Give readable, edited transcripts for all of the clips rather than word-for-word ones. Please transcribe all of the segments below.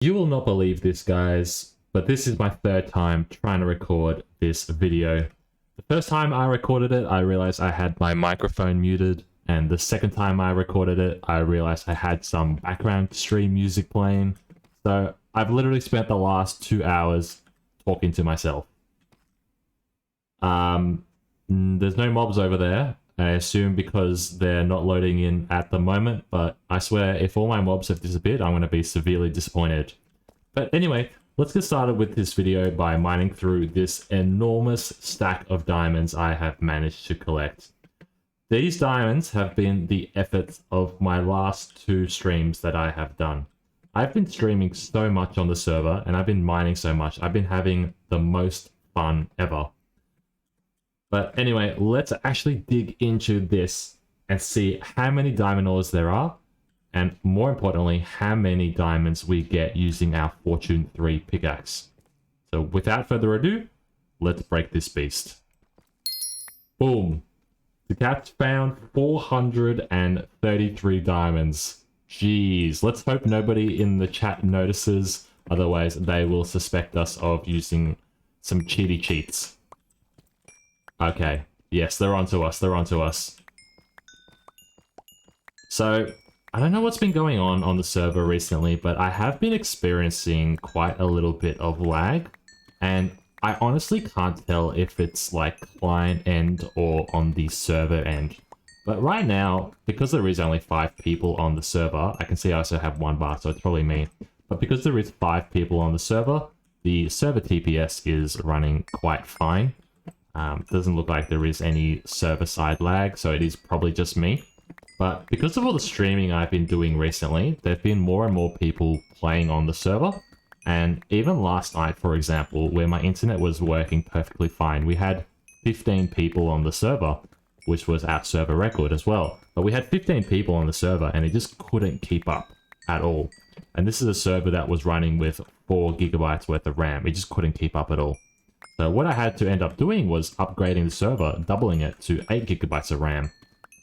You will not believe this, guys, but this is my third time trying to record this video. The first time I recorded it, I realized I had my microphone muted, and the second time I recorded it, I realized I had some background stream music playing. So I've literally spent the last 2 hours talking to myself. There's no mobs over there. I assume because they're not loading in at the moment, but I swear if all my mobs have disappeared, I'm going to be severely disappointed. But anyway, let's get started with this video by mining through this enormous stack of diamonds I have managed to collect. These diamonds have been the efforts of my last 2 streams that I have done. I've been streaming so much on the server and I've been mining so much. I've been having the most fun ever. But anyway, let's actually dig into this and see how many diamond ores there are, and more importantly, how many diamonds we get using our Fortune 3 pickaxe. So without further ado, let's break this beast. Boom. The cat found 433 diamonds. Jeez, let's hope nobody in the chat notices, otherwise they will suspect us of using some cheaty cheats. Okay, yes, they're onto us, they're onto us. So, I don't know what's been going on the server recently, but I have been experiencing quite a little bit of lag, and I honestly can't tell if it's like client end or on the server end. But right now, because there is only 5 people on the server, I can see I also have 1 bar, so it's probably me. But because there is 5 people on the server TPS is running quite fine. Doesn't look like there is any server-side lag, so it is probably just me. But because of all the streaming I've been doing recently, there have been more and more people playing on the server. And even last night, for example, where my internet was working perfectly fine, we had 15 people on the server, which was our server record as well. But we had 15 people on the server and it just couldn't keep up at all. And this is a server that was running with 4 gigabytes worth of RAM. It just couldn't keep up at all. So what I had to end up doing was upgrading the server, doubling it to 8 gigabytes of RAM.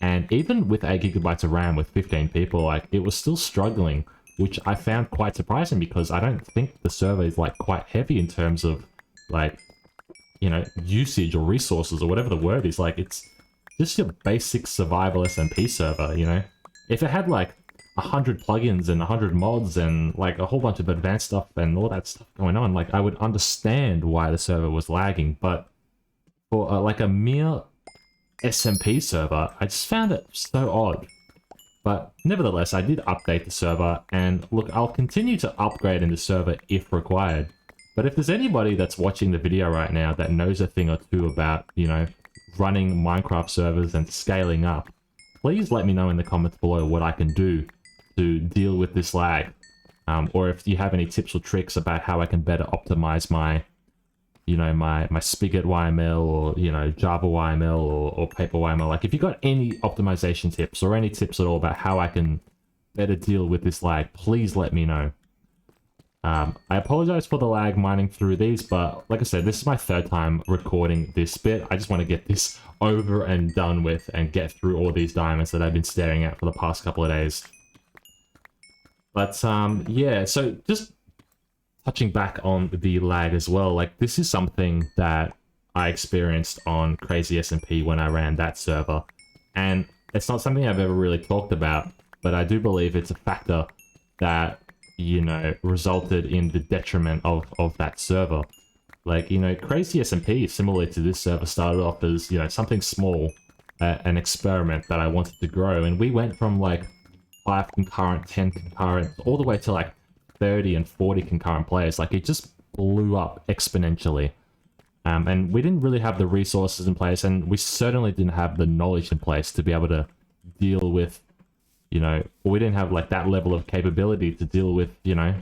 And even with 8 gigabytes of RAM with 15 people, like, it was still struggling, which I found quite surprising because I don't think the server is like quite heavy in terms of like, you know, usage or resources or whatever the word is. Like, it's just your basic survival SMP server, you know? If it had like 100 plugins and 100 mods and like a whole bunch of advanced stuff and all that stuff going on, like, I would understand why the server was lagging. But for like a mere SMP server, I just found it so odd. But nevertheless, I did update the server, and look, I'll continue to upgrade in the server if required. But if there's anybody that's watching the video right now that knows a thing or two about, you know, running Minecraft servers and scaling up, please let me know in the comments below what I can do to deal with this lag, or if you have any tips or tricks about how I can better optimize my, you know, my Spigot YML or, you know, Java YML or Paper YML. Like, if you got any optimization tips or any tips at all about how I can better deal with this lag, please let me know. I apologize for the lag mining through these, but like I said, this is my 3rd time recording this bit. I just want to get this over and done with and get through all these diamonds that I've been staring at for the past couple of days. But yeah, so just touching back on the lag as well, like, this is something that I experienced on Crazy SMP when I ran that server. And it's not something I've ever really talked about, but I do believe it's a factor that, you know, resulted in the detriment of that server. Like, you know, Crazy SMP, similar to this server, started off as, you know, something small, an experiment that I wanted to grow. And we went from like 5 concurrent, 10 concurrent, all the way to like 30 and 40 concurrent players. Like, it just blew up exponentially. And we didn't really have the resources in place, and we certainly didn't have the knowledge in place to be able to deal with, you know, we didn't have like that level of capability to deal with, you know,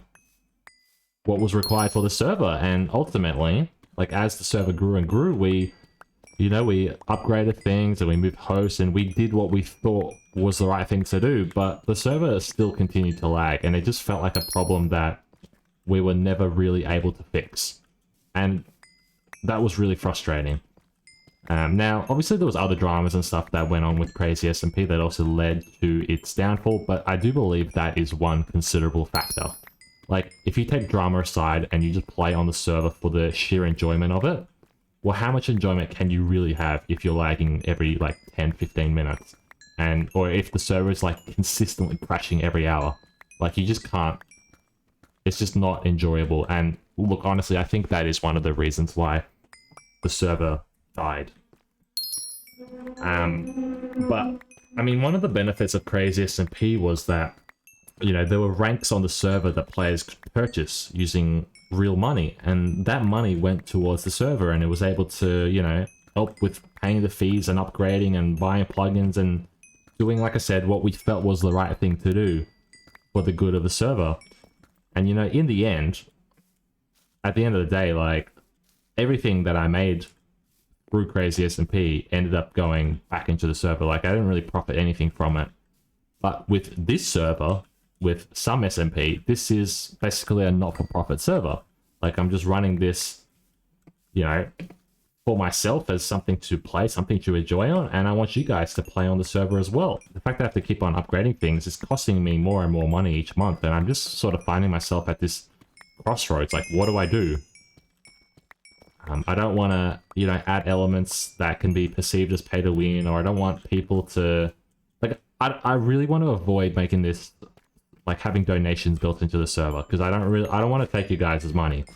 what was required for the server. And ultimately, like, as the server grew and grew, we, you know, we upgraded things and we moved hosts and we did what we thought was the right thing to do, but the server still continued to lag, and it just felt like a problem that we were never really able to fix. And that was really frustrating. Now, obviously there was other dramas and stuff that went on with Crazy SMP that also led to its downfall, but I do believe that is one considerable factor. Like, if you take drama aside and you just play on the server for the sheer enjoyment of it, well, how much enjoyment can you really have if you're lagging every, like, 10, 15 minutes? And, or if the server is, like, consistently crashing every hour. Like, you just can't... It's just not enjoyable. And, look, honestly, I think that is one of the reasons why the server died. But, I mean, one of the benefits of Crazy SMP was that, you know, there were ranks on the server that players could purchase using real money, and that money went towards the server, and it was able to, you know, help with paying the fees and upgrading and buying plugins and doing, like I said, what we felt was the right thing to do for the good of the server. And, you know, in the end, at the end of the day, like, everything that I made through Crazy SMP ended up going back into the server. Like, I didn't really profit anything from it. But with this server, with some SMP, this is basically a not-for-profit server. Like, I'm just running this, you know, for myself as something to play, something to enjoy on, and I want you guys to play on the server as well. The fact that I have to keep on upgrading things is costing me more and more money each month, and I'm just sort of finding myself at this crossroads. Like, what do I do? I don't want to, you know, add elements that can be perceived as pay to win, or I don't want people to... Like, I really want to avoid making this, like, having donations built into the server, because I don't want to take you guys' money.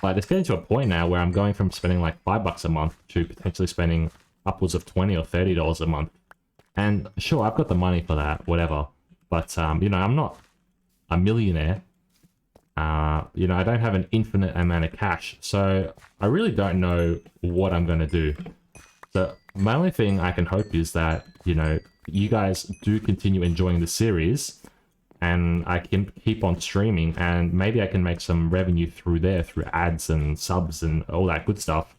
But it's getting to a point now where I'm going from spending like $5 a month to potentially spending upwards of $20 or $30 a month. And sure, I've got the money for that, whatever. But, you know, I'm not a millionaire. You know, I don't have an infinite amount of cash. So I really don't know what I'm going to do. So my only thing I can hope is that, you know, you guys do continue enjoying the series, and I can keep on streaming, and maybe I can make some revenue through there, through ads and subs and all that good stuff.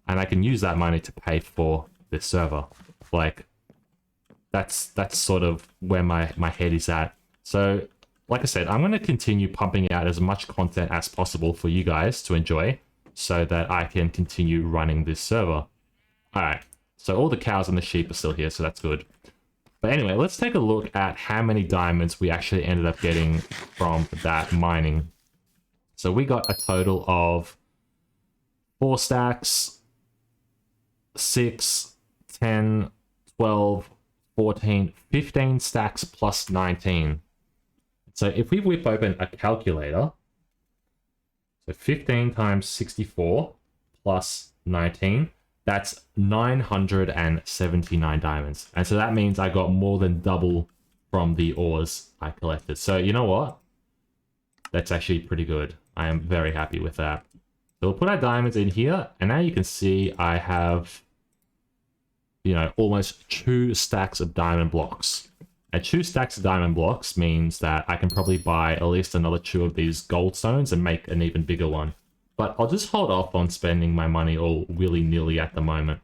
And I can use that money to pay for this server. Like, that's sort of where my head is at. So, like I said, I'm going to continue pumping out as much content as possible for you guys to enjoy, so that I can continue running this server. Alright, so all the cows and the sheep are still here, so that's good. But anyway, let's take a look at how many diamonds we actually ended up getting from that mining. So we got a total of 4 stacks, 6, 10, 12, 14, 15 stacks plus 19. So if we whip open a calculator, so 15 times 64 plus 19, that's 979 diamonds. And so that means I got more than double from the ores I collected. So you know what? That's actually pretty good. I am very happy with that. So we'll put our diamonds in here, and now you can see I have, you know, almost 2 stacks of diamond blocks. And 2 stacks of diamond blocks means that I can probably buy at least another 2 of these gold stones and make an even bigger one. But I'll just hold off on spending my money all willy-nilly at the moment.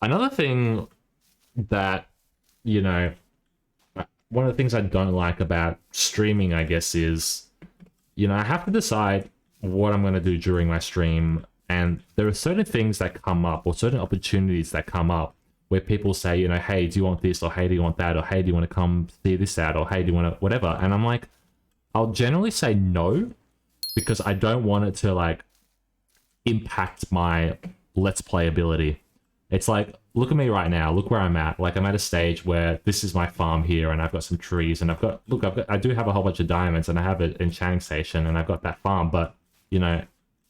Another thing that, you know, one of the things I don't like about streaming, I guess, is, you know, I have to decide what I'm going to do during my stream. And there are certain things that come up, or certain opportunities that come up, where people say, you know, hey, do you want this? Or hey, do you want that? Or hey, do you want to come see this out? Or hey, do you want to whatever? And I'm like, I'll generally say no, because I don't want it to, like, impact my Let's Play ability. It's like, look at me right now. Look where I'm at. Like, I'm at a stage where this is my farm here, and I've got some trees, and I do have a whole bunch of diamonds, and I have an enchanting station, and I've got that farm, but, you know,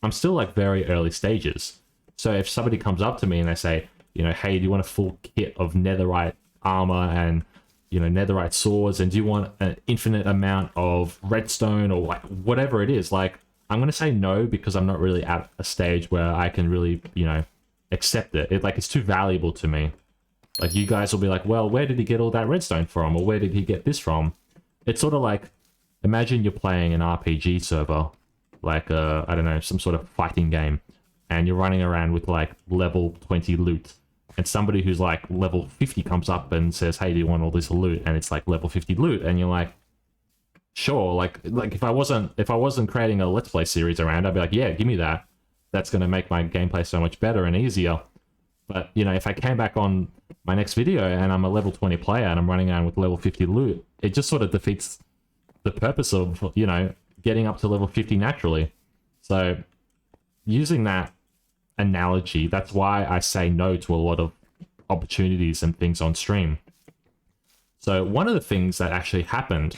I'm still, like, very early stages. So if somebody comes up to me and they say, you know, hey, do you want a full kit of netherite armor and, you know, netherite swords, and do you want an infinite amount of redstone, or like whatever it is, like, I'm gonna say no, because I'm not really at a stage where I can really, you know, accept it. Like, it's too valuable to me. Like, you guys will be like, well, where did he get all that redstone from, or where did he get this from? It's sort of like, imagine you're playing an RPG server, like I don't know, some sort of fighting game, and you're running around with like level 20 loot, and somebody who's like level 50 comes up and says, hey, do you want all this loot? And it's like level 50 loot, and you're like, sure. Like if I wasn't creating a Let's Play series around, I'd be like, yeah, give me that. That's going to make my gameplay so much better and easier. But, you know, if I came back on my next video and I'm a level 20 player and I'm running around with level 50 loot, it just sort of defeats the purpose of, you know, getting up to level 50 naturally. So using that analogy, that's why I say no to a lot of opportunities and things on stream. So one of the things that actually happened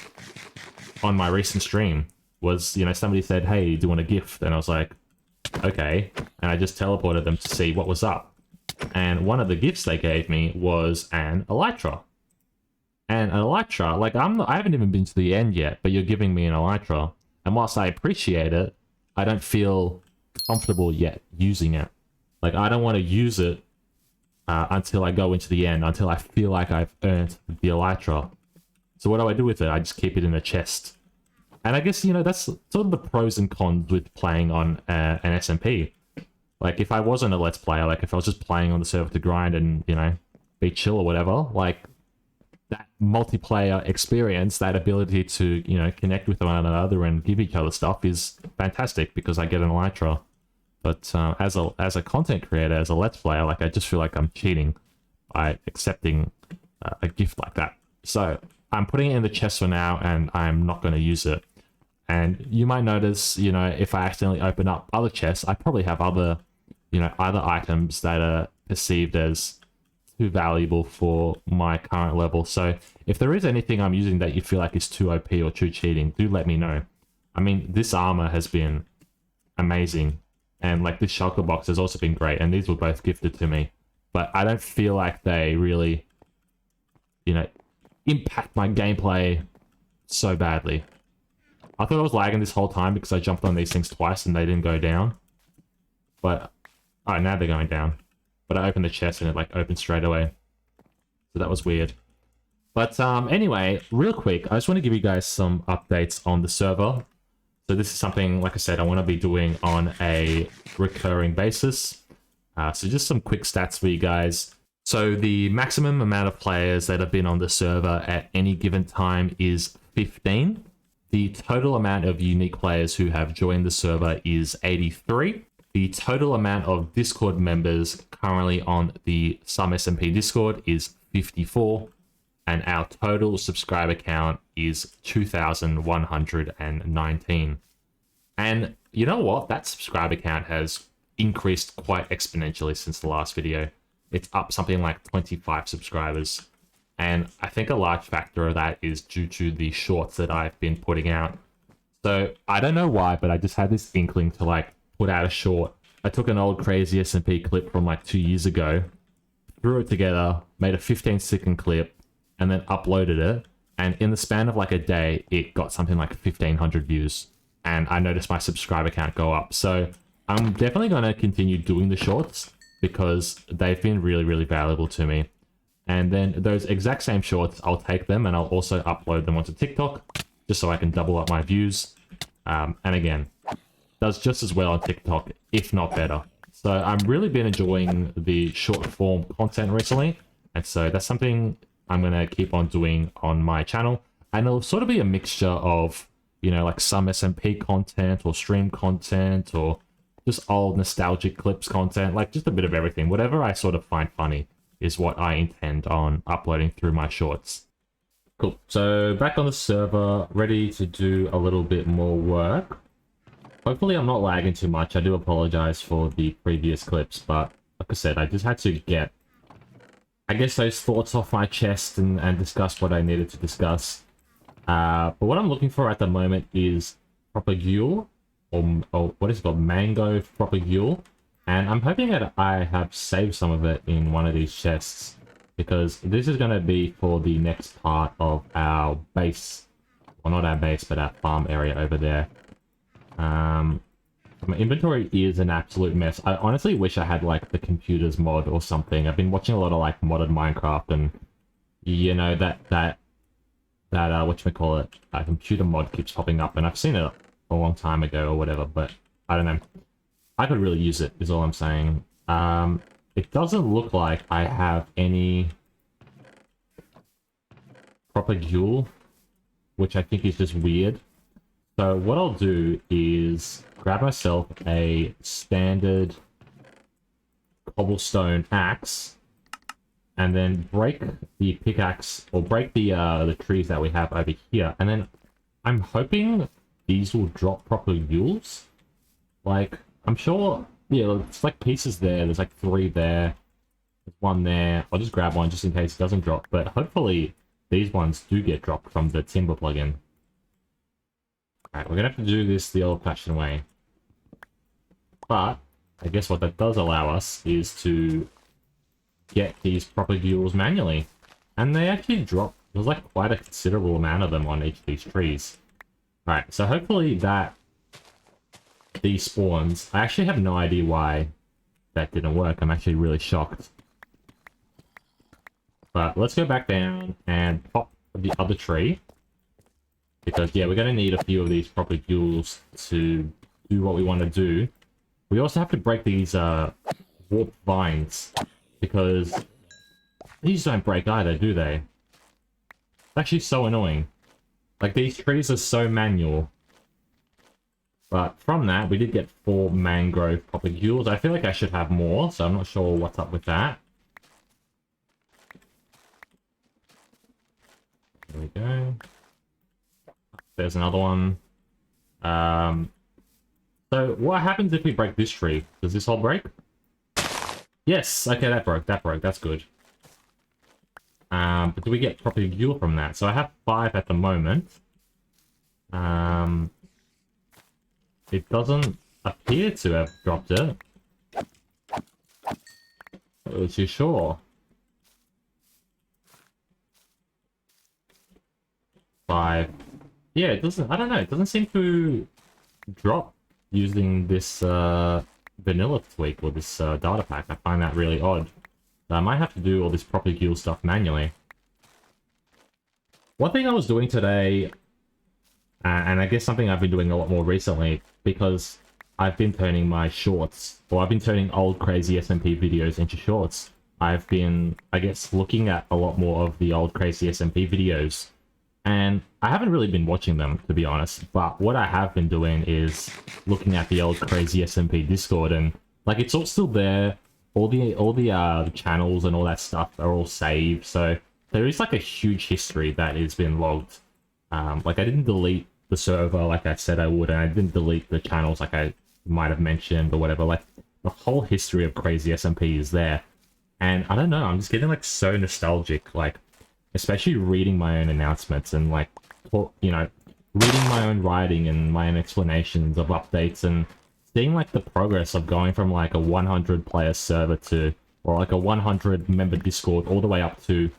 on my recent stream was, you know, somebody said, hey, do you want a gift? And I was like, okay. And I just teleported them to see what was up. And one of the gifts they gave me was an Elytra. And an Elytra, like, I haven't even been to the end yet, but you're giving me an Elytra. And whilst I appreciate it, I don't feel comfortable yet using it. Like, I don't want to use it until I go into the end, until I feel like I've earned the Elytra. So what do I do with it? I just keep it in a chest. And I guess, you know, that's sort of the pros and cons with playing on an SMP. Like, if I wasn't a Let's Player, like, if I was just playing on the server to grind and, you know, be chill or whatever, like, that multiplayer experience, that ability to, you know, connect with one another and give each other stuff is fantastic because I get an Elytra. But as a content creator, as a Let's Player, like, I just feel like I'm cheating by accepting a gift like that. So I'm putting it in the chest for now, and I'm not going to use it. And you might notice, you know, if I accidentally open up other chests, I probably have other, you know, other items that are perceived as too valuable for my current level. So if there is anything I'm using that you feel like is too OP or too cheating, do let me know. I mean, this armor has been amazing. And like this shulker box has also been great. And these were both gifted to me. But I don't feel like they really, you know, impact my gameplay so badly. I thought I was lagging this whole time because I jumped on these things twice and they didn't go down. But, oh, now they're going down. But I opened the chest and it like opened straight away. So that was weird. But anyway, real quick, I just want to give you guys some updates on the server. So this is something, like I said, I want to be doing on a recurring basis. So just some quick stats for you guys. So the maximum amount of players that have been on the server at any given time is 15. The total amount of unique players who have joined the server is 83. The total amount of Discord members currently on the Some SMP Discord is 54. And our total subscriber count is 2,119. And you know what? That subscriber count has increased quite exponentially since the last video. It's up something like 25 subscribers. And I think a large factor of that is due to the shorts that I've been putting out. So I don't know why, but I just had this inkling to like put out a short. I took an old crazy SMP clip from like 2 years ago, threw it together, made a 15-second clip, and then uploaded it. And in the span of like a day, it got something like 1,500 views. And I noticed my subscriber count go up. So I'm definitely going to continue doing the shorts because they've been really, really valuable to me. And then those exact same shorts, I'll take them and I'll also upload them onto TikTok just so I can double up my views. And again, does just as well on TikTok, if not better. So I've really been enjoying the short form content recently. And so that's something I'm going to keep on doing on my channel. And it'll sort of be a mixture of, you know, like some SMP content or stream content or just old nostalgic clips content, like just a bit of everything. Whatever I sort of find funny is what I intend on uploading through my shorts. Cool. So back on the server, ready to do a little bit more work. Hopefully I'm not lagging too much. I do apologize for the previous clips, but like I said, I just had to get, I guess, those thoughts off my chest and discuss what I needed to discuss. But what I'm looking for at the moment is propagule, or what is it called? Mango propagule. And I'm hoping that I have saved some of it in one of these chests, because this is going to be for the next part of our base. Well, not our base, but our farm area over there. My inventory is an absolute mess. I honestly wish I had, like, the computer's mod or something. I've been watching a lot of, like, modded Minecraft, and, you know, that whatchamacallit, computer mod keeps popping up, and I've seen it a long time ago or whatever, but I don't know. I could really use it, is all I'm saying. It doesn't look like I have any propagule, which I think is just weird. So what I'll do is grab myself a standard cobblestone axe, and then break the pickaxe, or break the trees that we have over here, and then I'm hoping these will drop proper mules. Like, I'm sure, yeah, it's like pieces there. There's like 3 there. There's 1 there. I'll just grab one just in case it doesn't drop. But hopefully these ones do get dropped from the timber plugin. Alright, we're gonna have to do this the old-fashioned way. But I guess what that does allow us is to get these proper mules manually. And they actually drop, there's like quite a considerable amount of them on each of these trees. Alright, so hopefully that despawns. I actually have no idea why that didn't work. I'm actually really shocked. But let's go back down and pop the other tree. Because, yeah, we're going to need a few of these proper mules to do what we want to do. We also have to break these warped vines. Because these don't break either, do they? It's actually so annoying. Like, these trees are so manual. But from that, we did get 4 mangrove proper mules. I feel like I should have more, so I'm not sure what's up with that. There we go. There's another one. So what happens if we break this tree? Does this all break? Yes, okay, that broke, that's good. But do we get proper fuel from that? So I have 5 at the moment. It doesn't appear to have dropped it. Was you sure? 5. Yeah, it doesn't, I don't know, it doesn't seem to drop using this vanilla tweak or this data pack. I find that really odd. So I might have to do all this proper fuel stuff manually. One thing I was doing today, and I guess something I've been doing a lot more recently, because I've been turning my shorts, or I've been turning old crazy SMP videos into shorts. I've been, I guess, looking at a lot more of the old crazy SMP videos. And I haven't really been watching them, to be honest, but what I have been doing is looking at the old crazy SMP Discord, and like it's all still there. All the channels and all that stuff are all saved, so there is like a huge history that has been logged. Like I didn't delete the server like I said I would, and I didn't delete the channels like I might have mentioned or whatever. Like the whole history of crazy SMP is there, and I don't know, I'm just getting like so nostalgic, like especially reading my own announcements and like, you know, reading my own writing and my own explanations of updates and seeing like the progress of going from like a 100 player server to, or like a 100 member Discord all the way up to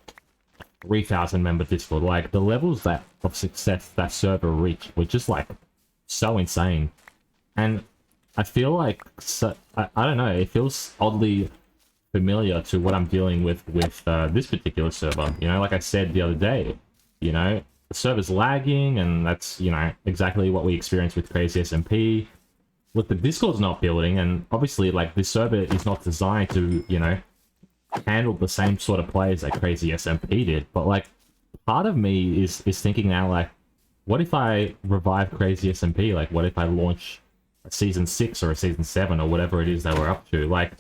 3,000 member Discord. Like the levels that of success that server reached were just like so insane. And I feel like, so, I don't know, it feels oddly familiar to what I'm dealing with this particular server. You know, like I said the other day, you know, the server's lagging, and that's, you know, exactly what we experienced with Crazy SMP. Look, the Discord's not building, and obviously, like, this server is not designed to, you know, handle the same sort of players that Crazy SMP did. But, like, part of me is thinking now, like, what if I revive Crazy SMP? Like, what if I launch a Season 6 or a Season 7 or whatever it is that we're up to? Like,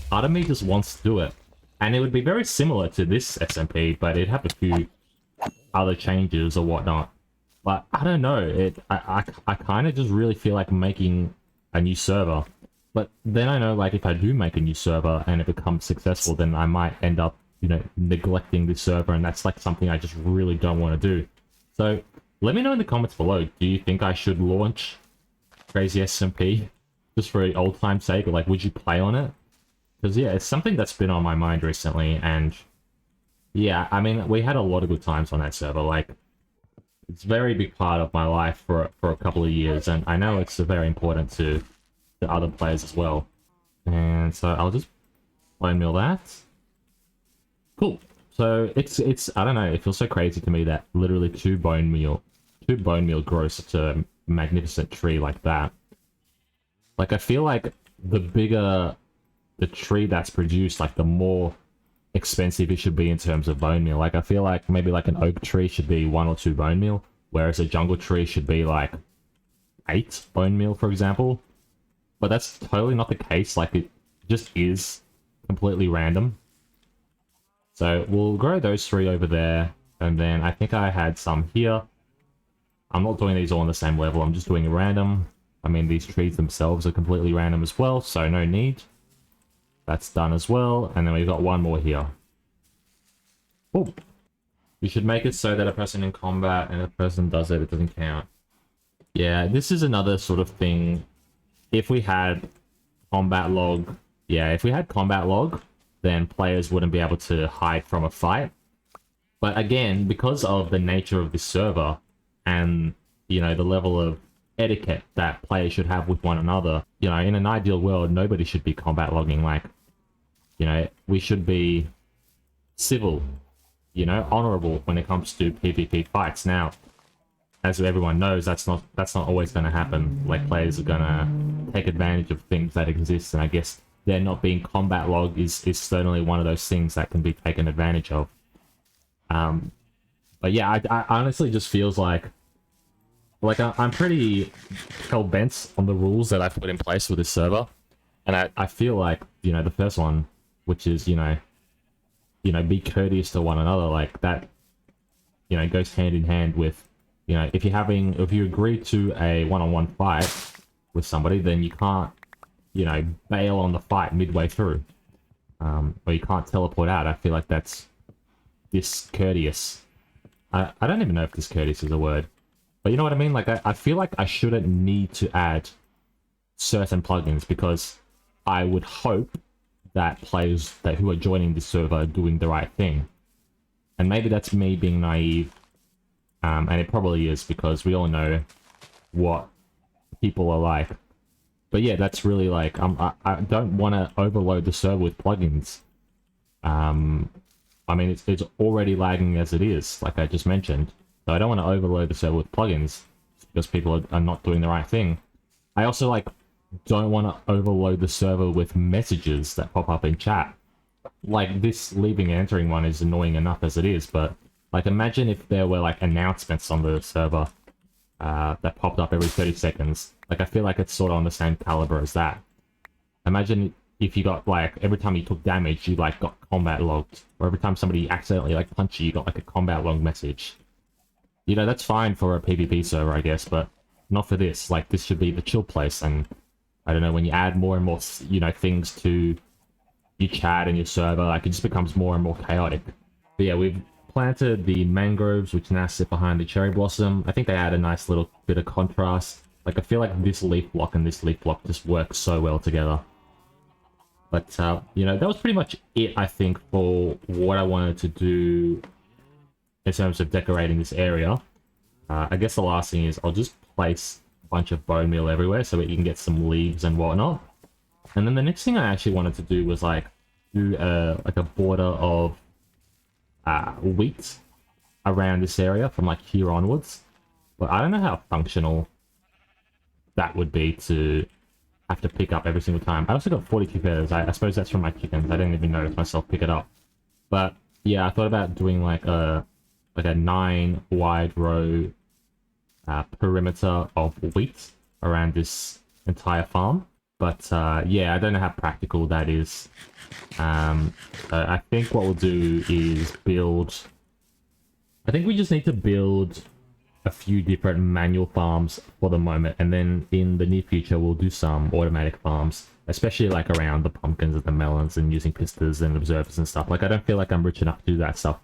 part of me just wants to do it. And it would be very similar to this SMP, but it'd have a few other changes or whatnot. But I don't know, I kind of just really feel like making a new server. But then I know, like, if I do make a new server and it becomes successful, then I might end up, you know, neglecting this server, and that's like something I just really don't want to do. So let me know in the comments below, do you think I should launch Crazy SMP just for old time's sake, or like, would you play on it? Because yeah, it's something that's been on my mind recently, and yeah, I mean, we had a lot of good times on that server. Like, it's a very big part of my life for a couple of years, and I know it's very important to other players as well. And so I'll just bone meal that. Cool. So it's I don't know, it feels so crazy to me that literally 2 bone meal grows such a magnificent tree like that. Like, I feel like the bigger the tree that's produced, like the more expensive it should be in terms of bone meal. Like, I feel like maybe like an oak tree should be 1 or 2 bone meal, whereas a jungle tree should be like 8 bone meal, for example. But that's totally not the case. Like, it just is completely random. So we'll grow those 3 over there, and then I think I had some here. I'm not doing these all on the same level. I'm just doing random. I mean, these trees themselves are completely random as well, so no need. That's done as well. And then we've got one more here. Oh, you should make it so that a person in combat and a person does it, it doesn't count. Yeah, this is another sort of thing. If we had combat log, if we had combat log, then players wouldn't be able to hide from a fight. But again, because of the nature of this server and, you know, the level of etiquette that players should have with one another, you know, in an ideal world, nobody should be combat logging. Like, you know, we should be civil, you know, honorable when it comes to PvP fights. Now, as everyone knows, that's not always going to happen. Like, players are going to take advantage of things that exist, and I guess there not being combat log is certainly one of those things that can be taken advantage of. But yeah, I honestly just feels like I'm pretty hell-bent on the rules that I've put in place for this server, and I feel like, you know, the first one, which is, you know, be courteous to one another, like that, you know, goes hand in hand with, you know, if you agree to a one-on-one fight with somebody, then you can't, you know, bail on the fight midway through, or you can't teleport out. I feel like that's discourteous. I don't even know if discourteous is a word, but you know what I mean? Like, I feel like I shouldn't need to add certain plugins, because I would hope that players who are joining this server are doing the right thing. And maybe that's me being naive, and it probably is, because we all know what people are like. But yeah, that's really like, I don't want to overload the server with plugins. I mean, it's already lagging as it is, like I just mentioned. So I don't want to overload the server with plugins, because people are not doing the right thing. I also, like, don't want to overload the server with messages that pop up in chat. Like, this leaving and entering one is annoying enough as it is, but, like, imagine if there were, like, announcements on the server that popped up every 30 seconds. Like, I feel like it's sort of on the same caliber as that. Imagine if you got, like, every time you took damage, you, like, got combat logged. Or every time somebody accidentally, like, punched you, you got, like, a combat log message. You know, that's fine for a PvP server, I guess, but not for this. Like, this should be the chill place, and I don't know, when you add more and more, you know, things to your chat and your server, like, it just becomes more and more chaotic. But yeah, we've planted the mangroves, which now sit behind the cherry blossom. I think they add a nice little bit of contrast. Like, I feel like this leaf block and this leaf block just work so well together. But, you know, that was pretty much it, I think, for what I wanted to do in terms of decorating this area. I guess the last thing is I'll just place a bunch of bone meal everywhere so that you can get some leaves and whatnot. And then the next thing I actually wanted to do was, like, do like a border of wheat around this area from, like, here onwards. But I don't know how functional that would be to have to pick up every single time. I also got 42 feathers. I suppose that's from my chickens. I didn't even notice myself pick it up. But yeah, I thought about doing like a 9 wide row perimeter of wheat around this entire farm. But yeah, I don't know how practical that is. I think what we'll do is build... I think we just need to build a few different manual farms for the moment, and then in the near future we'll do some automatic farms, especially like around the pumpkins and the melons, and using pistas and observers and stuff. Like, I don't feel like I'm rich enough to do that stuff.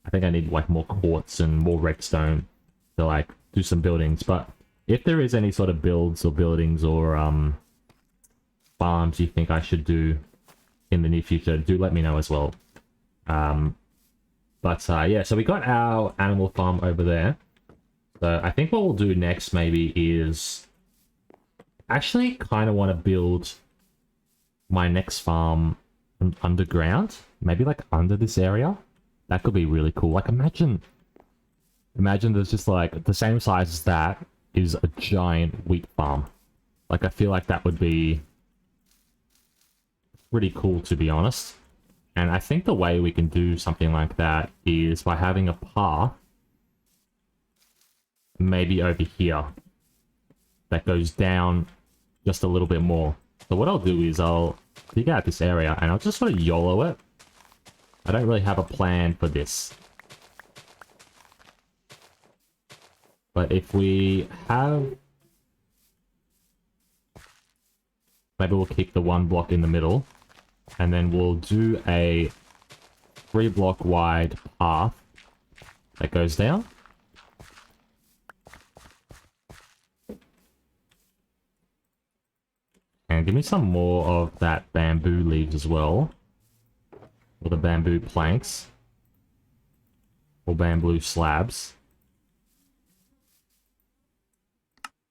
I think I need like more quartz and more redstone to like do some buildings. But if there is any sort of builds or buildings or farms you think I should do in the near future, do let me know as well. But yeah, so we got our animal farm over there. So I think what we'll do next maybe is actually kind of want to build my next farm underground, maybe like under this area. That could be really cool. Like, imagine there's just like the same size as that is a giant wheat farm. Like, I feel like that would be pretty cool, to be honest. And I think the way we can do something like that is by having a path maybe over here that goes down just a little bit more. So what I'll do is I'll dig out this area and I'll just sort of YOLO it. I don't really have a plan for this, But if we have... Maybe we'll keep the 1 block in the middle. And then we'll do a 3 block wide path that goes down. And give me some more of that bamboo leaves as well. Or the bamboo planks. Or bamboo slabs.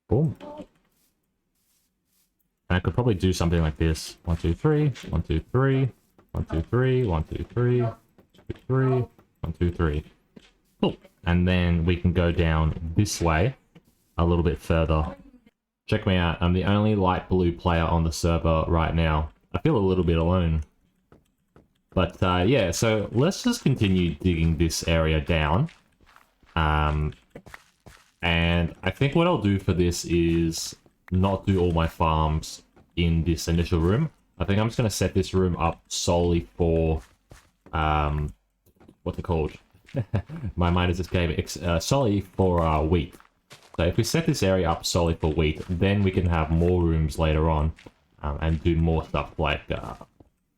Boom. And I could probably do something like this. 1, 2, 3. 1, 2, 3. 1, 2, 3. 1, 2, 3. 1, 2, 3. 1, 2, 3. Cool. And then we can go down this way a little bit further. Check me out. I'm the only light blue player on the server right now. I feel a little bit alone. But yeah, so let's just continue digging this area down. And I think what I'll do for this is not do all my farms in this initial room. I think I'm just going to set this room up solely for, what's it called? My mind is escaping. Solely for wheat. So if we set this area up solely for wheat, then we can have more rooms later on and do more stuff like...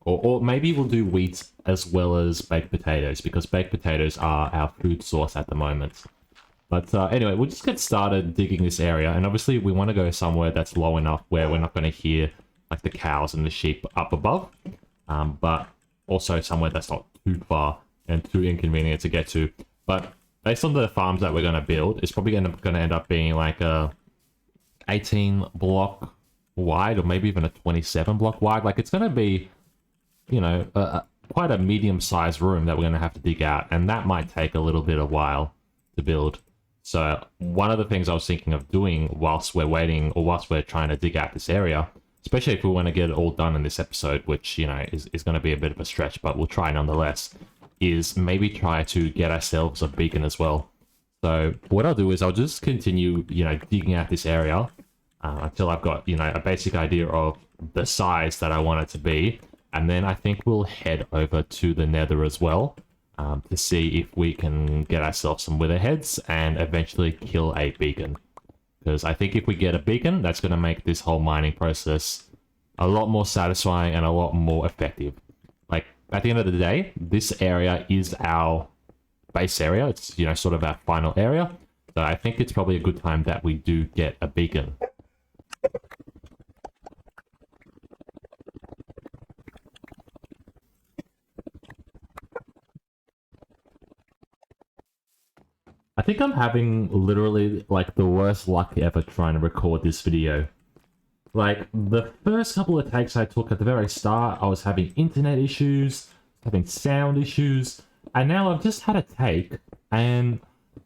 Or maybe we'll do wheat as well as baked potatoes, because baked potatoes are our food source at the moment. But anyway, we'll just get started digging this area, and obviously we want to go somewhere that's low enough where we're not going to hear like the cows and the sheep up above, but also somewhere that's not too far and too inconvenient to get to. But based on the farms that we're going to build, it's probably going to end up being like a 18 block wide, or maybe even a 27 block wide. Like it's going to be, you know, quite a medium-sized room that we're going to have to dig out, and that might take a little bit of while to build. So one of the things I was thinking of doing whilst we're waiting, or whilst we're trying to dig out this area, especially if we want to get it all done in this episode, which, you know, is going to be a bit of a stretch, but we'll try nonetheless, is maybe try to get ourselves a beacon as well. So what I'll do is I'll just continue, you know, digging out this area until I've got, you know, a basic idea of the size that I want it to be. And then I think we'll head over to the Nether as well to see if we can get ourselves some witherheads and eventually kill a beacon. Because I think if we get a beacon, that's going to make this whole mining process a lot more satisfying and a lot more effective. Like, at the end of the day, this area is our base area. It's, you know, sort of our final area. So I think it's probably a good time that we do get a beacon. I think I'm having literally like the worst luck ever trying to record this video. Like the first couple of takes I took at the very start, I was having internet issues, having sound issues, and now I've just had a take and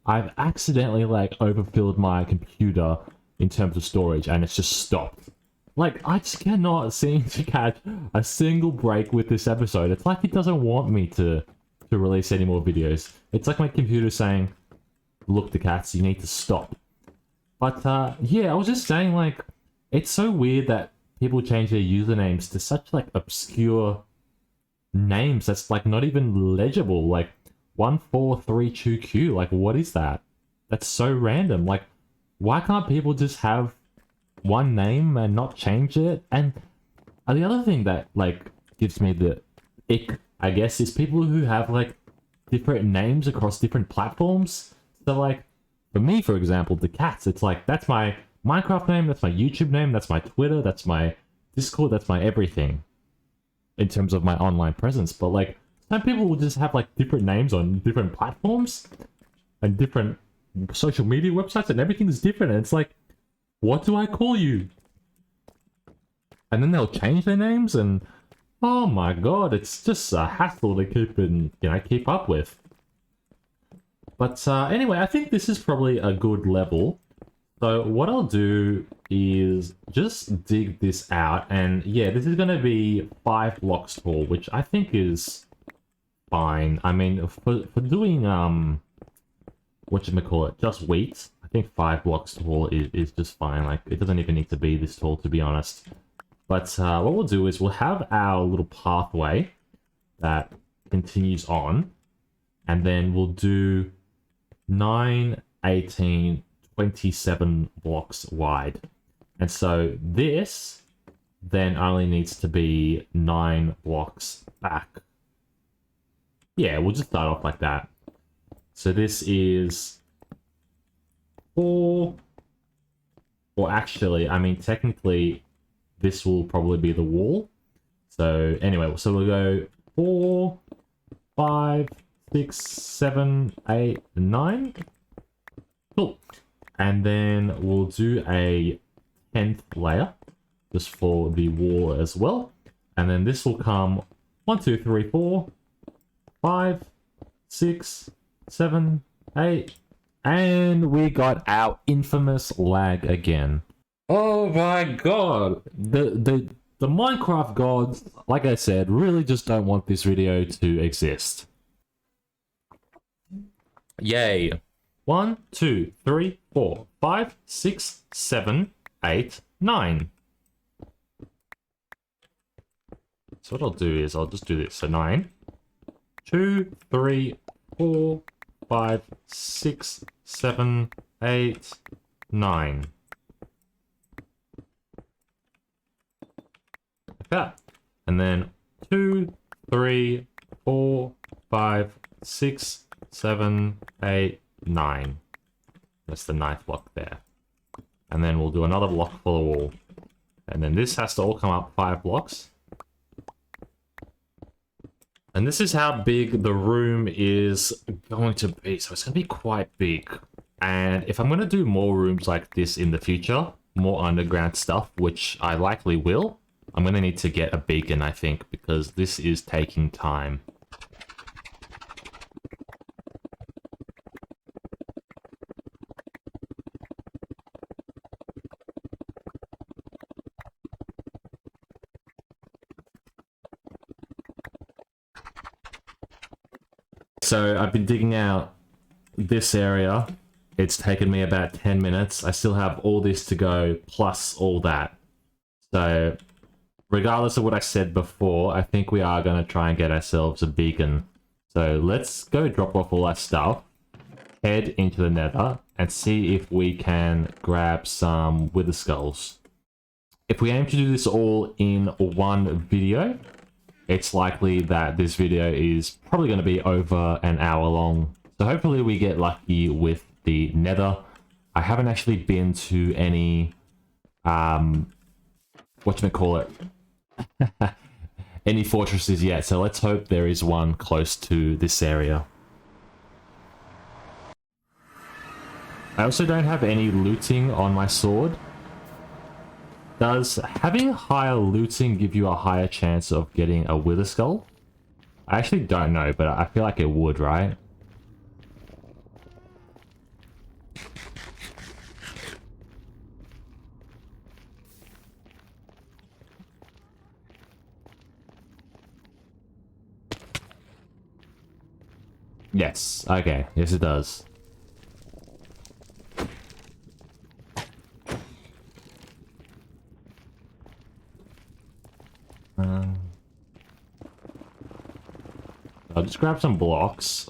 I've accidentally like overfilled my computer in terms of storage and it's just stopped. Like I just cannot seem to catch a single break with this episode. It's like it doesn't want me to release any more videos. It's like my computer saying, look, the cats, you need to stop. But yeah, I was just saying, like, it's so weird that people change their usernames to such like obscure names that's like not even legible. Like 1432Q, like what is that? That's so random. Like, why can't people just have one name and not change it? And the other thing that like gives me the ick, I guess, is people who have like different names across different platforms. So like, for me, for example, the cats, it's like, that's my Minecraft name, that's my YouTube name, that's my Twitter, that's my Discord, that's my everything. In terms of my online presence. But like, some people will just have like different names on different platforms. And different social media websites, and everything's different. And it's like, what do I call you? And then they'll change their names, and oh my god, it's just a hassle to keep up with. But anyway, I think this is probably a good level. So what I'll do is just dig this out. And yeah, this is going to be 5 blocks tall, which I think is fine. I mean, for doing, whatchamacallit, just wheat, I think 5 blocks tall is just fine. Like, it doesn't even need to be this tall, to be honest. But what we'll do is we'll have our little pathway that continues on. And then we'll do 9, 18, 27 blocks wide. And so this then only needs to be 9 blocks back. Yeah, we'll just start off like that. So this is 4, or actually, I mean, technically, this will probably be the wall. So anyway, so we'll go 4, 5, 6, 7, 8, 9. Cool. And then we'll do a 10th layer just for the wall as well. And then this will come 1, 2, 3, 4, 5, 6, 7, 8, and we got our infamous lag again. Oh my god! The Minecraft gods, like I said, really just don't want this video to exist. Yay. 1, 2, 3, 4, 5, 6, 7, 8, 9. So what I'll do is I'll just do this. So 9, 2, 3, 4, 5, 6, 7, 8, 9. Like that. And then 2, 3, 4, 5, 6, 7, 8, 9. That's the 9th block there. And then we'll do another block for the wall. And then this has to all come up 5 blocks. And this is how big the room is going to be. So it's going to be quite big. And if I'm going to do more rooms like this in the future, more underground stuff, which I likely will, I'm going to need to get a beacon, I think, because this is taking time. So I've been digging out this area. It's taken me about 10 minutes. I still have all this to go, plus all that. So regardless of what I said before, I think we are going to try and get ourselves a beacon. So let's go drop off all our stuff, head into the nether, and see if we can grab some wither skulls. If we aim to do this all in one video, it's likely that this video is probably going to be over an hour long. So hopefully we get lucky with the nether. I haven't actually been to any, whatchamacallit, any fortresses yet. So let's hope there is one close to this area. I also don't have any looting on my sword. Does having higher looting give you a higher chance of getting a wither skull? I actually don't know, but I feel like it would, right? Yes, okay, yes it does. I'll just grab some blocks.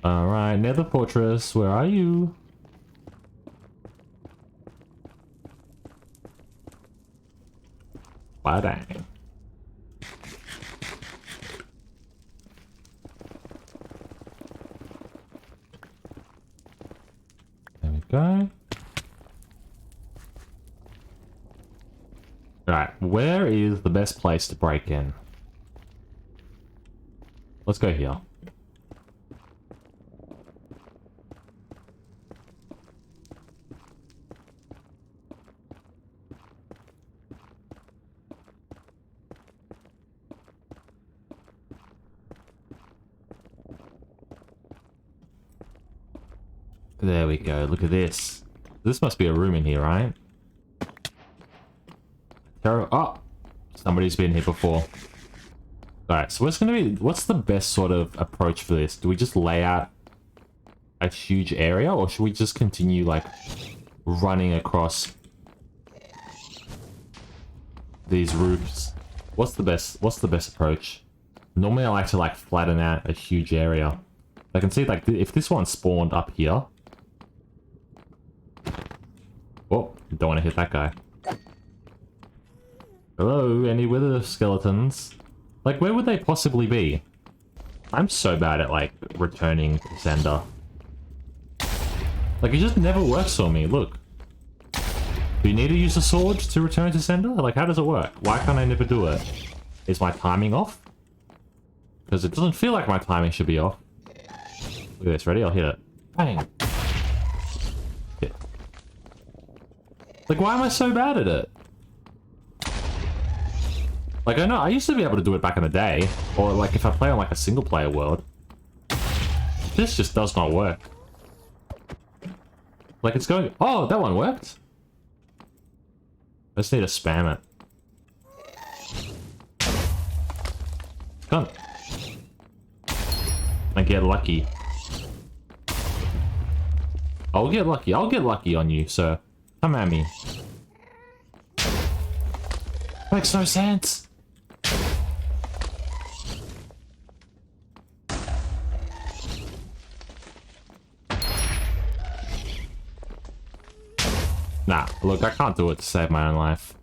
Alright, Nether Fortress, where are you? Wow, dang. There we go. Alright, where is the best place to break in? Let's go here. There we go, look at this. This must be a room in here, right? Oh! Somebody's been here before. Alright, so what's the best sort of approach for this? Do we just lay out a huge area, or should we just continue, like, running across these roofs. What's the best approach? Normally I like to like flatten out a huge area. I can see like if this one spawned up here. Oh, don't want to hit that guy. Hello, any wither skeletons? Like, where would they possibly be? I'm so bad at like returning to sender. Like, it just never works for me. Look. Do you need to use a sword to return to sender? Like, how does it work? Why can't I never do it? Is my timing off? Because it doesn't feel like my timing should be off. Look at this. Ready? I'll hit it. Bang. Hit. Like, why am I so bad at it? Like, I know, I used to be able to do it back in the day. Or, like, if I play on, like, a single-player world. This just does not work. Like, it's going... Oh, that one worked. I just need to spam it. Come on. I get lucky. I'll get lucky. I'll get lucky on you, sir. Come at me. Makes no sense. Nah, look, I can't do it to save my own life.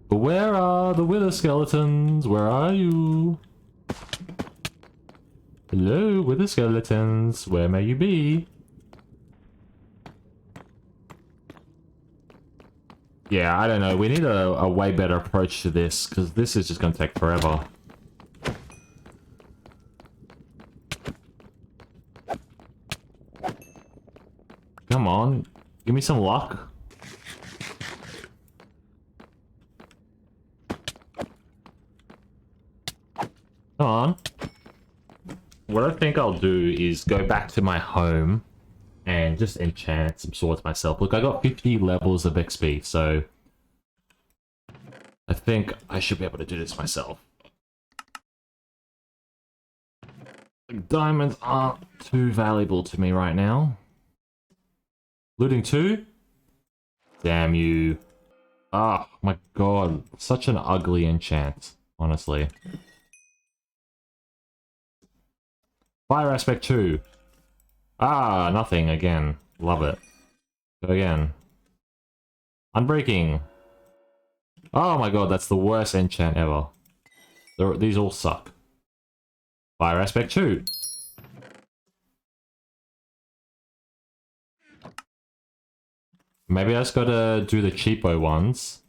But where are the wither skeletons? Where are you? Hello, wither skeletons. Where may you be? Yeah, I don't know. We need a way better approach to this, because this is just going to take forever. Come on. Give me some luck. Come on. What I think I'll do is go back to my home and just enchant some swords myself. Look, I got 50 levels of XP, so I think I should be able to do this myself. Diamonds aren't too valuable to me right now. Looting 2? Damn you. Ah, my god. Such an ugly enchant, honestly. Fire aspect 2. Ah, nothing again. Love it. Go again. Unbreaking. Oh my god, that's the worst enchant ever. These all suck. Fire aspect 2. Maybe I just gotta do the cheapo ones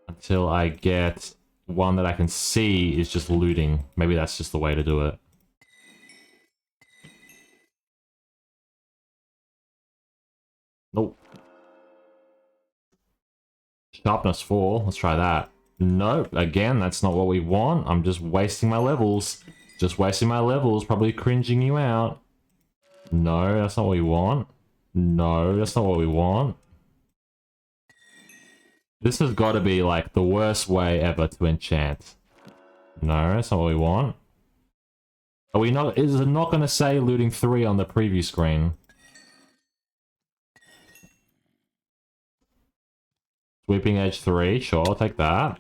until I get one that I can see is just looting. Maybe that's just the way to do it. Nope. Sharpness 4. Let's try that. Nope. Again, that's not what we want. I'm just wasting my levels. Just wasting my levels. Probably cringing you out. No, that's not what we want. No, that's not what we want. This has got to be like the worst way ever to enchant. No, that's not what we want. Are we not? Is it not going to say looting 3 on the preview screen? Sweeping edge 3, sure, I'll take that.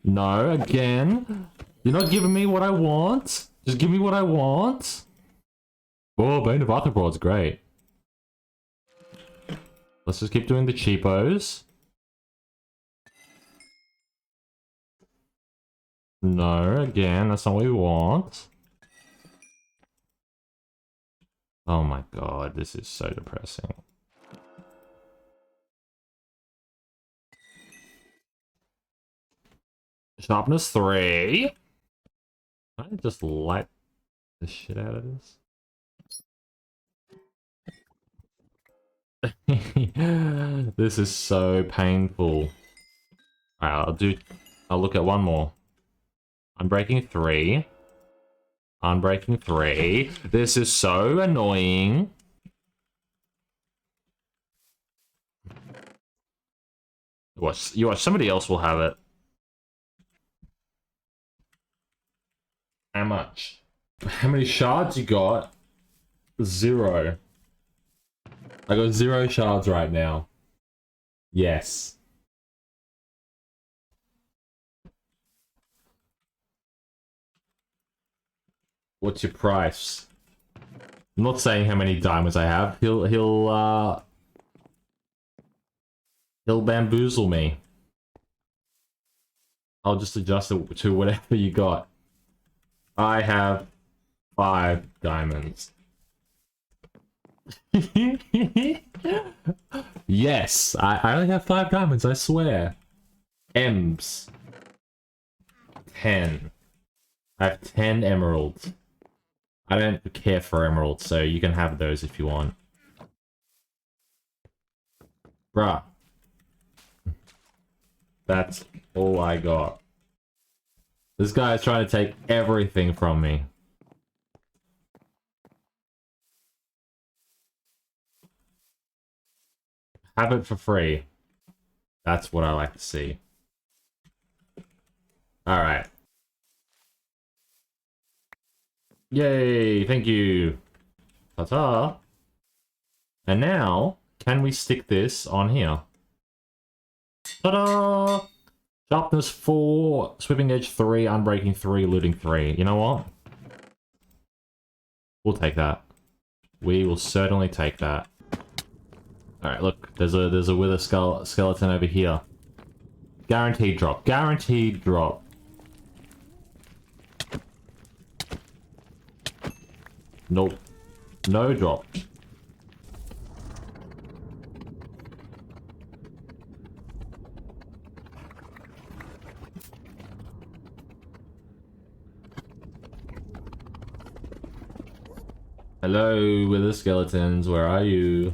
No, again. You're not giving me what I want. Just give me what I want. Oh, Bane of Arthropods, great. Let's just keep doing the cheapos. No, again, that's not what we want. Oh my god, this is so depressing. Sharpness 3. Can I just light the shit out of this? This is so painful. Alright, I'll look at one more. Unbreaking 3. Unbreaking 3. This is so annoying. You watch, somebody else will have it. How much? How many shards you got? 0. I got 0 shards right now. Yes. What's your price? I'm not saying how many diamonds I have. He'll bamboozle me. I'll just adjust it to whatever you got. I have 5 diamonds. Yes, I only have 5 diamonds, I swear. Ems. 10. I have 10 emeralds. I don't care for emeralds, so you can have those if you want. Bruh. That's all I got. This guy is trying to take everything from me. Have it for free. That's what I like to see. Alright. Yay, thank you. Ta-ta. And now, can we stick this on here? Ta-da! Sharpness 4, sweeping edge 3, unbreaking 3, looting 3. You know what? We'll take that. We will certainly take that. Alright, look, there's a wither skeleton over here. Guaranteed drop. Guaranteed drop. Nope. No drop. Hello, wither skeletons, where are you?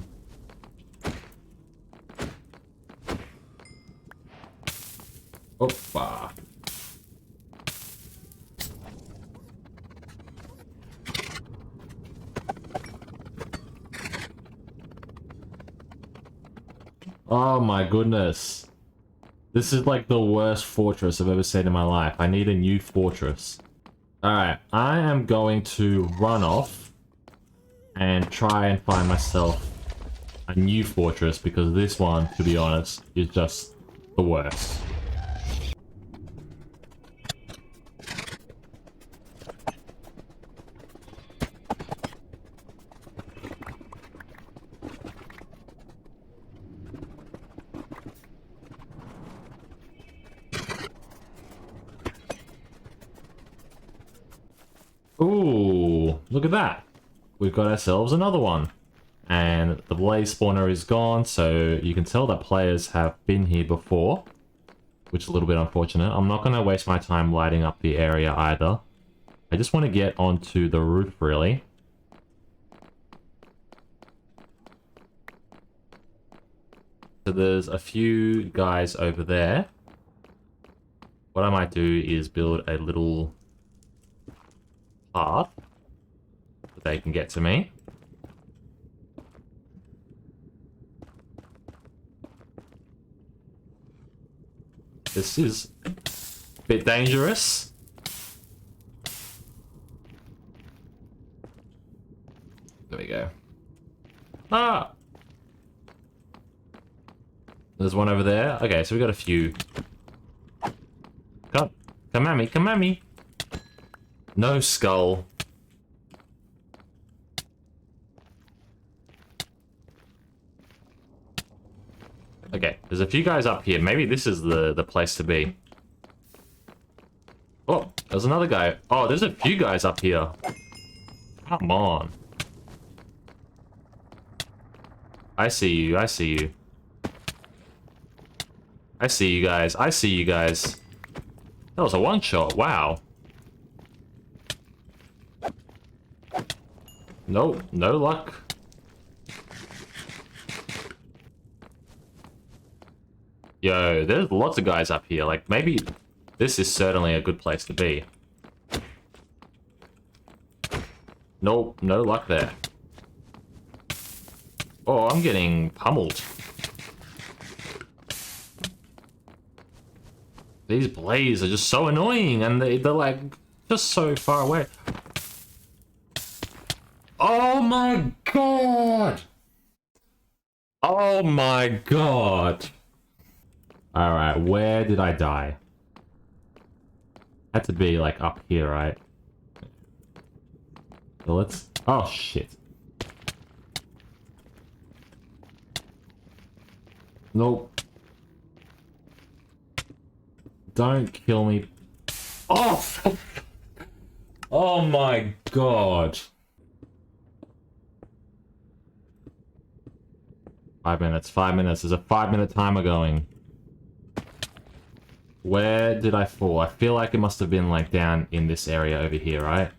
Oppa. Oh my goodness. This is like the worst fortress I've ever seen in my life. I need a new fortress. Alright, I am going to run off and try and find myself a new fortress because this one, to be honest, is just the worst. Ooh, look at that. We've got ourselves another one. And the blaze spawner is gone, so you can tell that players have been here before, which is a little bit unfortunate. I'm not going to waste my time lighting up the area either. I just want to get onto the roof, really. So there's a few guys over there. What I might do is build a little path so they can get to me. This is a bit dangerous. There we go. Ah! There's one over there. Okay, so we got a few. Come at me, come at me. No skull. Okay, there's a few guys up here. Maybe this is the place to be. Oh, there's another guy. Oh, there's a few guys up here. Come on. I see you, I see you. I see you guys, I see you guys. That was a one-shot, wow. Nope, no luck. Yo, there's lots of guys up here. Like, maybe this is certainly a good place to be. Nope, no luck there. Oh, I'm getting pummeled. These blazes are just so annoying, and they're like, just so far away. Oh my god! Oh my god! Alright, where did I die? Had to be, like, up here, right? So let's... Oh, shit. Nope. Don't kill me. Oh! Oh my god. 5 minutes, 5 minutes. There's a 5-minute timer going. Where did I fall? I feel like it must have been, like, down in this area over here, right?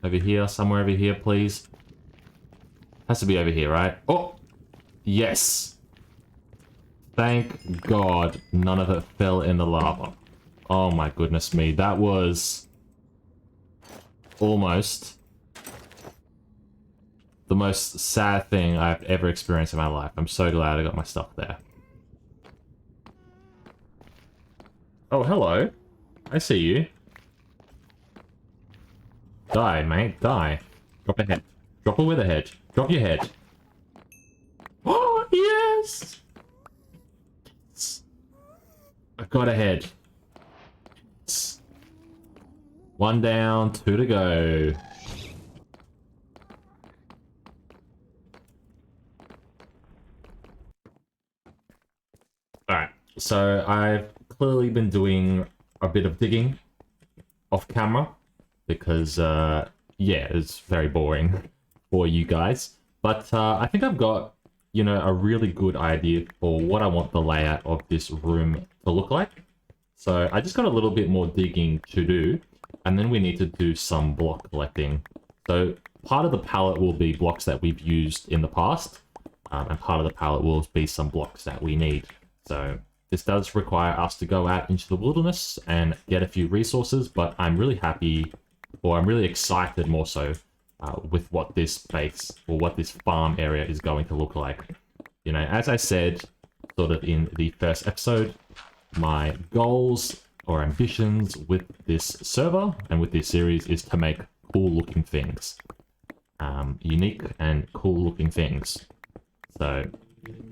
Over here, somewhere over here, please. Has to be over here, right? Oh! Yes! Thank God none of it fell in the lava. Oh my goodness me, that was... almost... the most sad thing I've ever experienced in my life. I'm so glad I got my stuff there. Oh, hello. I see you. Die, mate, die. Drop a head. Drop it with a head. Drop your head. Oh, yes! I got a head. One down, 2 to go. Alright, so I've clearly been doing a bit of digging off camera because, yeah, it's very boring for you guys. But I think I've got, you know, a really good idea for what I want the layout of this room to look like. So I just got a little bit more digging to do, and then we need to do some block collecting. So part of the palette will be blocks that we've used in the past, and part of the palette will be some blocks that we need. So this does require us to go out into the wilderness and get a few resources, but I'm really happy, or I'm really excited more so, with what this base, or what this farm area is going to look like. You know, as I said, sort of in the first episode, my goals or ambitions with this server and with this series is to make cool looking things. Unique and cool looking things. So,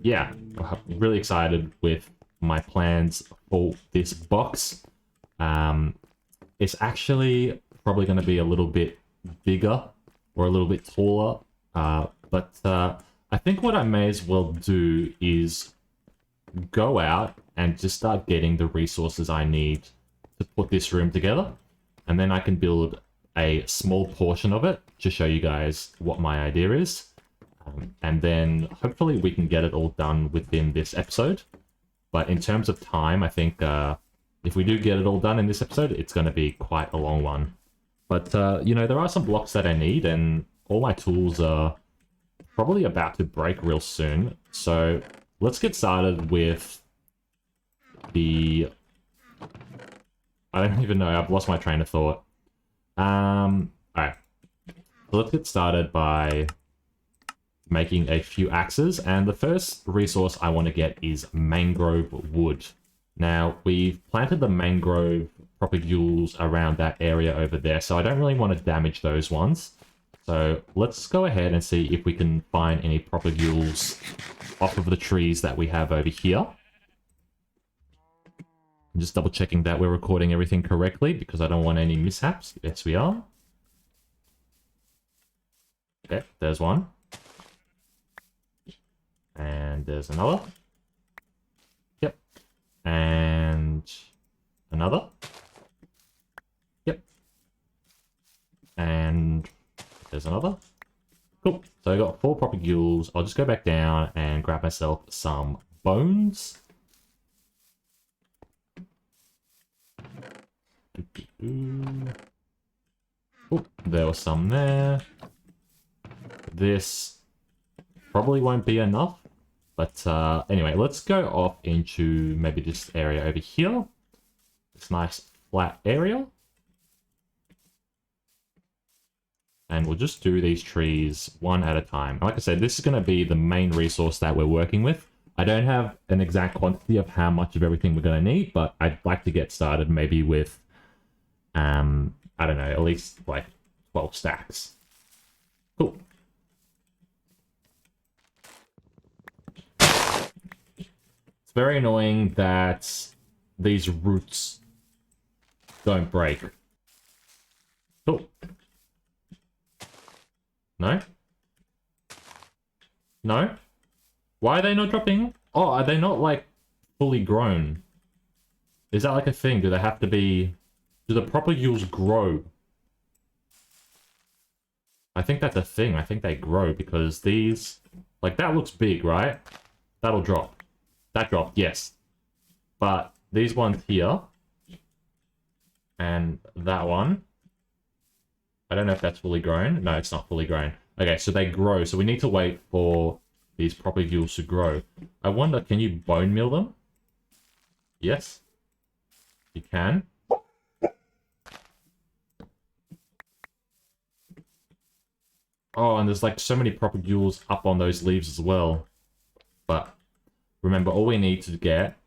yeah, I'm really excited with my plans for this box. It's actually probably going to be a little bit bigger or a little bit taller, but I think what I may as well do is go out and just start getting the resources I need to put this room together, and then I can build a small portion of it to show you guys what my idea is. And then hopefully we can get it all done within this episode. But in terms of time, I think if we do get it all done in this episode, it's going to be quite a long one. But, you know, there are some blocks that I need, and all my tools are probably about to break real soon. So let's get started with the... I don't even know, I've lost my train of thought. Alright. So let's get started by making a few axes, and the first resource I want to get is mangrove wood. Now, we've planted the mangrove propagules around that area over there, so I don't really want to damage those ones. So let's go ahead and see if we can find any propagules off of the trees that we have over here. I'm just double checking that we're recording everything correctly because I don't want any mishaps. Yes, we are. Okay, there's one. And there's another. Yep. And another. Yep. And there's another. Cool. So I got 4 propagules. I'll just go back down and grab myself some bones. Oh, there was some there. This probably won't be enough. But anyway, let's go off into maybe this area over here. This nice flat area. And we'll just do these trees one at a time. Like I said, this is going to be the main resource that we're working with. I don't have an exact quantity of how much of everything we're going to need, but I'd like to get started maybe with, I don't know, at least like 12 stacks. Cool. It's very annoying that these roots don't break. Cool. No? No? Why are they not dropping? Oh, are they not, like, fully grown? Is that, like, a thing? Do they have to be... Do the propagules grow? I think that's a thing. I think they grow because these... Like, that looks big, right? That'll drop. That dropped, yes. But these ones here... And that one... I don't know if that's fully grown. No, it's not fully grown. Okay, so they grow. So we need to wait for these propagules to grow. I wonder, can you bone meal them? Yes. You can. Oh, and there's like so many propagules up on those leaves as well. But remember, all we need to get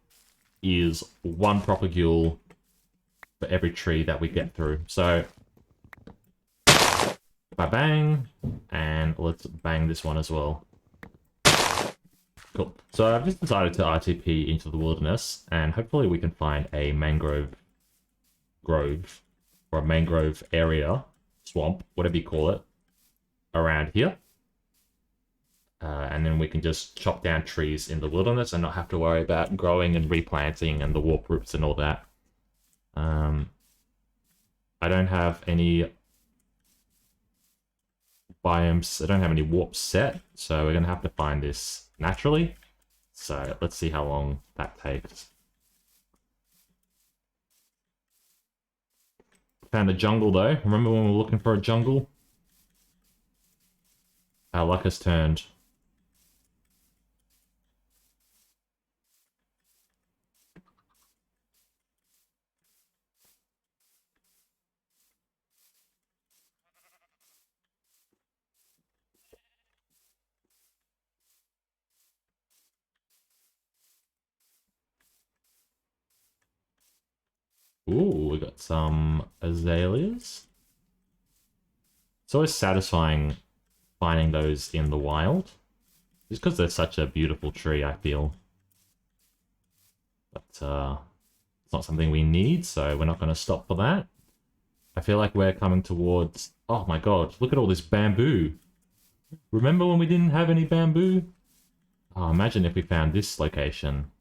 is one propagule for every tree that we get through. So, bang, and let's bang this one as well. Cool. So I've just decided to RTP into the wilderness, and hopefully we can find a mangrove grove, or a mangrove area, swamp, whatever you call it, around here. And then we can just chop down trees in the wilderness and not have to worry about growing and replanting and the warp roots and all that. I don't have any biomes, I don't have any warps set, so we're going to have to find this naturally. So let's see how long that takes. Found a jungle though. Remember when we were looking for a jungle? Our luck has turned. Ooh, we got some azaleas. It's always satisfying finding those in the wild. Just because they're such a beautiful tree, I feel. But, it's not something we need, so we're not going to stop for that. I feel like we're coming towards... Oh my god, look at all this bamboo. Remember when we didn't have any bamboo? Oh, imagine if we found this location.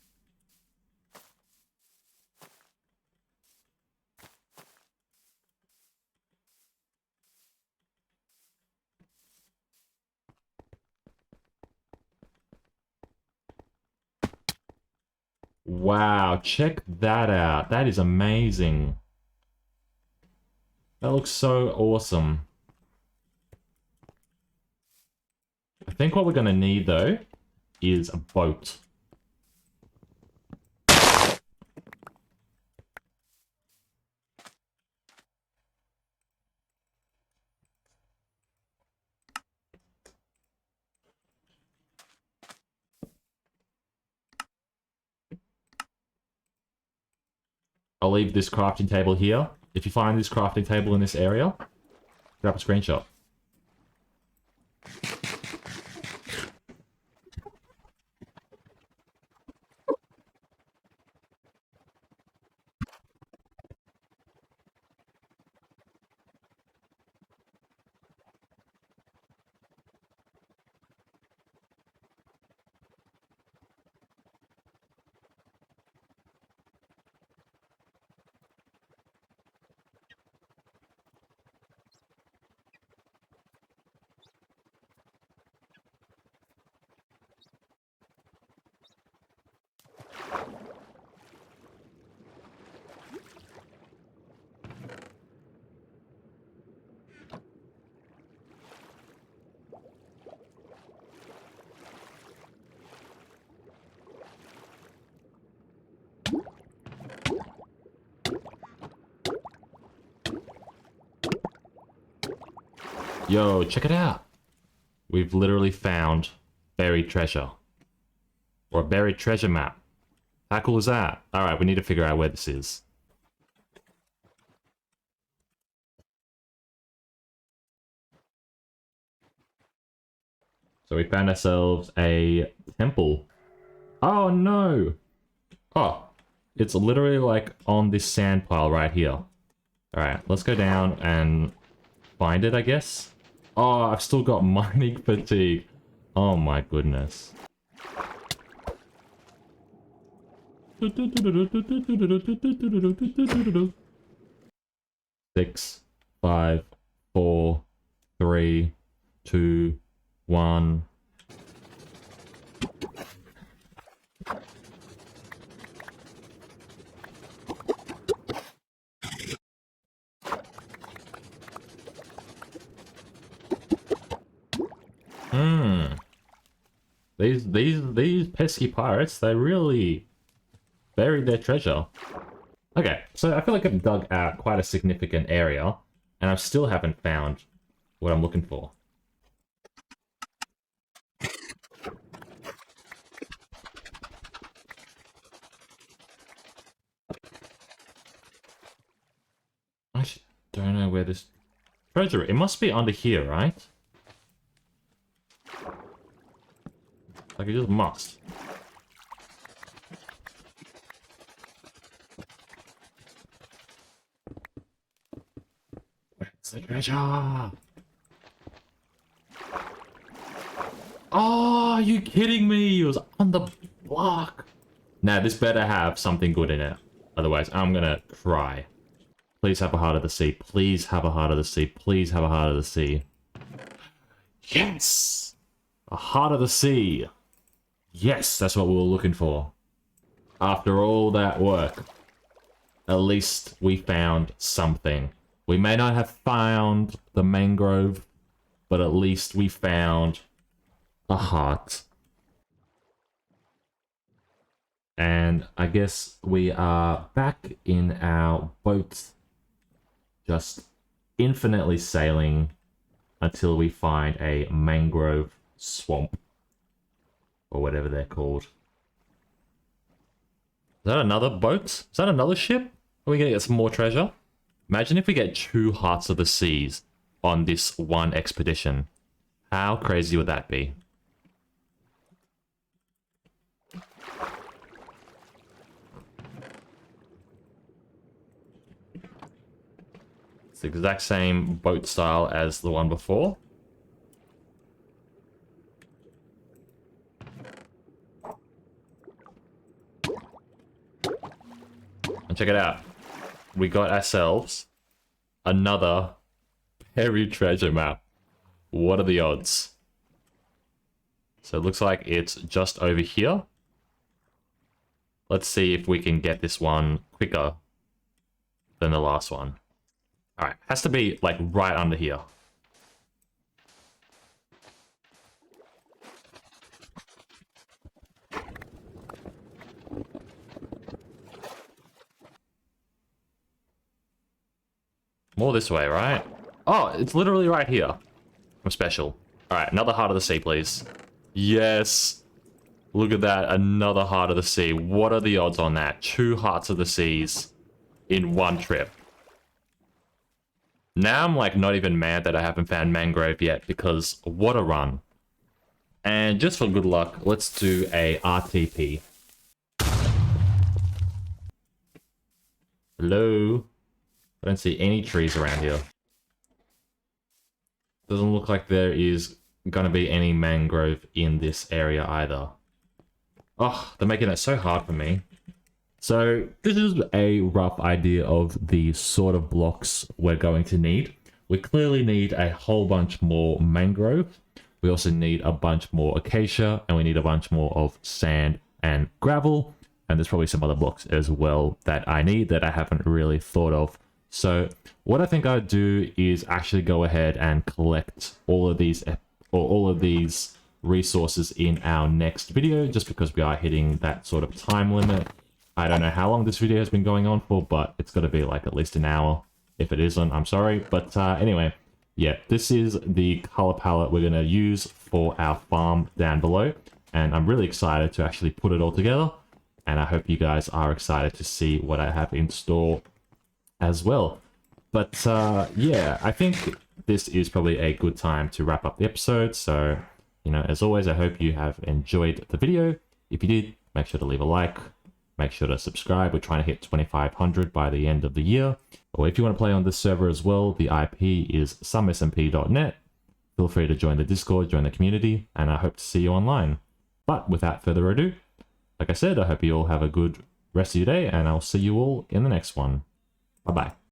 Wow, check that out. That is amazing. That looks so awesome. I think what we're going to need, though, is a boat. I'll leave this crafting table here. If you find this crafting table in this area, grab a screenshot. Yo, check it out. We've literally found buried treasure. Or a buried treasure map. How cool is that? Alright, we need to figure out where this is. So we found ourselves a temple. Oh no! Oh, it's literally like on this sand pile right here. Alright, let's go down and find it, I guess. Oh, I've still got mining fatigue. Oh my goodness. 6, 5, 4, 3, 2, 1. These pesky pirates, they really buried their treasure. Okay, so I feel like I've dug out quite a significant area, and I still haven't found what I'm looking for. I don't know where this treasure is. It must be under here, right? Like, it just must. Where's the treasure? Oh, are you kidding me? It was on the block. Now, this better have something good in it. Otherwise, I'm gonna cry. Please have a heart of the sea. Please have a heart of the sea. Please have a heart of the sea. Yes! A heart of the sea. Yes, that's what we were looking for. After all that work, at least we found something. We may not have found the mangrove, but at least we found a heart. And I guess we are back in our boat, just infinitely sailing until we find a mangrove swamp. Or whatever they're called. Is that another boat? Is that another ship? Are we gonna get some more treasure? Imagine if we get 2 Hearts of the Seas on this one expedition. How crazy would that be? It's the exact same boat style as the one before. And check it out. We got ourselves another buried treasure map. What are the odds? So it looks like it's just over here. Let's see if we can get this one quicker than the last one. Alright, has to be like right under here. More this way, right? Oh, it's literally right here. I'm special. Alright, another Heart of the Sea, please. Yes. Look at that, another Heart of the Sea. What are the odds on that? 2 Hearts of the Seas in one trip. Now I'm like not even mad that I haven't found mangrove yet, because what a run. And just for good luck, let's do a RTP. Hello? I don't see any trees around here. Doesn't look like there is gonna be any mangrove in this area either. Oh, they're making it so hard for me. So this is a rough idea of the sort of blocks we're going to need. We clearly need a whole bunch more mangrove. We also need a bunch more acacia, and we need a bunch more of sand and gravel. And there's probably some other blocks as well that I need that I haven't really thought of. So what I think I'd do is actually go ahead and collect all of these resources in our next video, just because we are hitting that sort of time limit. I don't know how long this video has been going on for, but it's got to be like at least an hour. If it isn't, I'm sorry. But anyway, yeah, this is the color palette we're going to use for our farm down below. And I'm really excited to actually put it all together. And I hope you guys are excited to see what I have in store as well. But yeah, I think this is probably a good time to wrap up the episode. So, you know, as always, I hope you have enjoyed the video. If you did, make sure to leave a like. Make sure to subscribe. We're trying to hit 2,500 by the end of the year. Or if you want to play on this server as well, the IP is somesmp.net. feel free to join the Discord, join the community, and I hope to see you online. But without further ado, like I said, I hope you all have a good rest of your day, and I'll see you all in the next one. Bye-bye.